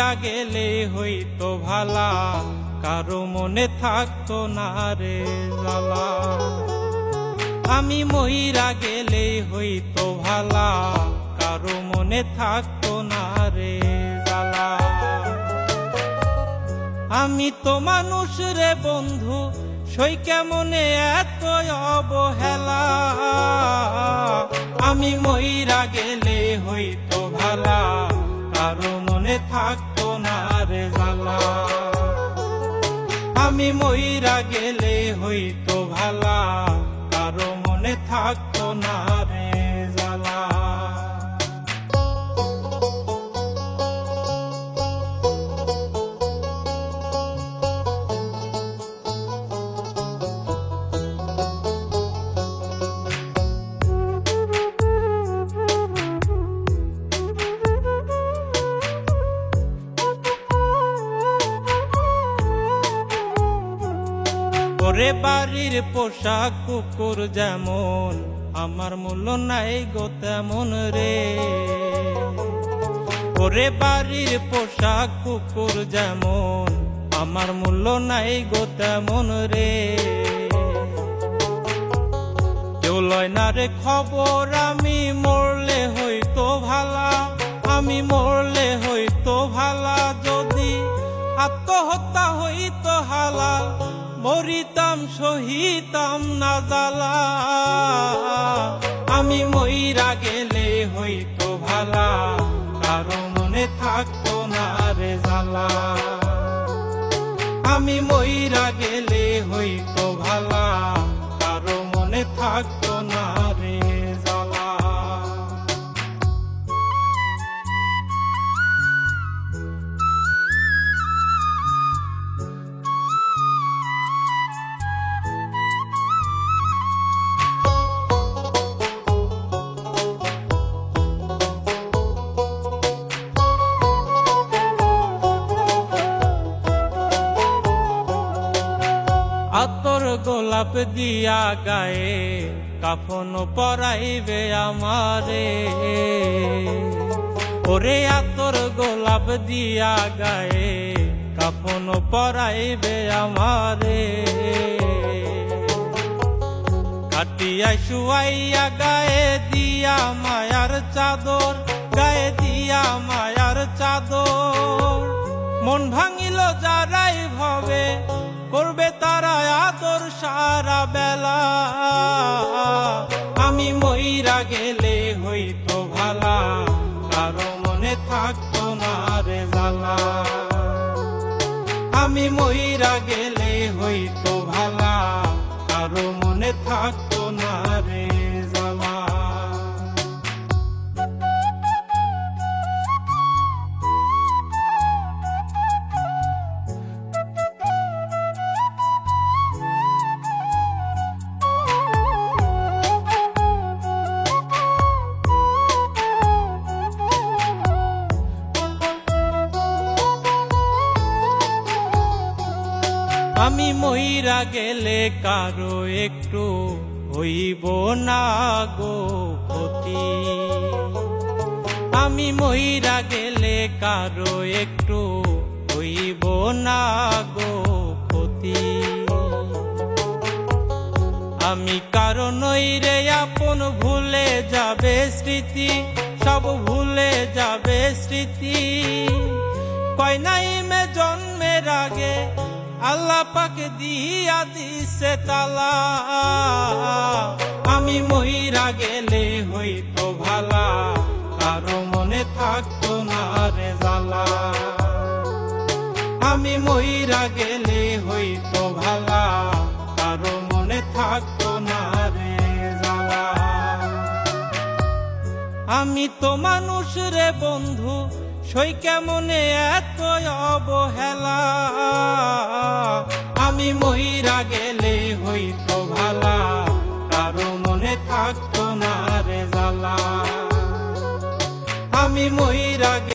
মইরা গেলে হইতো ভালা, কারো মনে থাকতো না রে জ্বালা। আমি মইরা গেলে হইতো ভালা, কারো মনে থাকতো না রে জ্বালা। আমি তো মানুষ রে বন্ধু, সই কেমনে এত অবহেলা। আমি মইরা গেলে হইতো ভালা, কারো মনে থাকতো না রে জ্বালা। আমি মইরা গেলে হইতো ভালা, কারো মনে থাকতো না রে জ্বালা। ওরে বাড়ির পোশাক কুকুর যেমন, আমার মূল্য নাই গো তেমন রে। ওরে বাড়ির পোশাক কুকুর যেমন, আমার মূল্য নাই গো তেমন রে। কেউ লয় না রে খবর, আমি মরলে হইতো ভালা। আমি মরলে হইতো ভালা, যদি আত্মহত্যা হইতো হালাল, মরিতাম সহিতাম না জ্বালা। আমি মইরা গেলে হইতো ভালা, কারো মনে থাকতো না রে জ্বালা। আমি মইরা গেলে হইতো ভালা, কারো মনে থাকতো না রে জ্বালা। আতর গোলাপ দিয়া গায়ে, কাফন পরাইবে আমারে। ওরে আতর গোলাপ দিয়া গায়ে, কাফন পরাইবে আমারে। কাটিয়া শুয়াইয়া গায়ে দিয়া মায়ার চাদর, গায়ে দিয়া মায়ার চাদর। মন ভাঙিল যারাই ভাবে, করবে তারা আদর সারা বেলা। আমি মইরা গেলে হইতো ভালা, কারো মনে থাকতো না রে জ্বালা। আমি মইরা গেলে হইতো ভালা, কারো মনে থাকতো না রে জ্বালা। আমি মইরা গেলে কারো একটু হইব না গো ক্ষতি। আমি মইরা গেলে কারো একটু হইব না গো ক্ষতি। আমি কারো নই রে আপন, ভুলে যাবে স্মৃতি, সব ভুলে যাবে স্মৃতি। কয় নাই মে জন্মের আগে, আল্লাহ পাক দিয়া দিছে তালা। আমি মইরা গেলে হইতো ভালা, কারো মনে থাকতো না রে জ্বালা। আমি মইরা গেলে হইতো ভালা, কারো মনে থাকতো না রে জ্বালা। আমি তো মানুষ রে বন্ধু, সই কেমনে এত অবহেলা। আমি মইরা গেলে হইতো ভালা, কারো মনে থাকতো না রে জ্বালা। আমি মইরা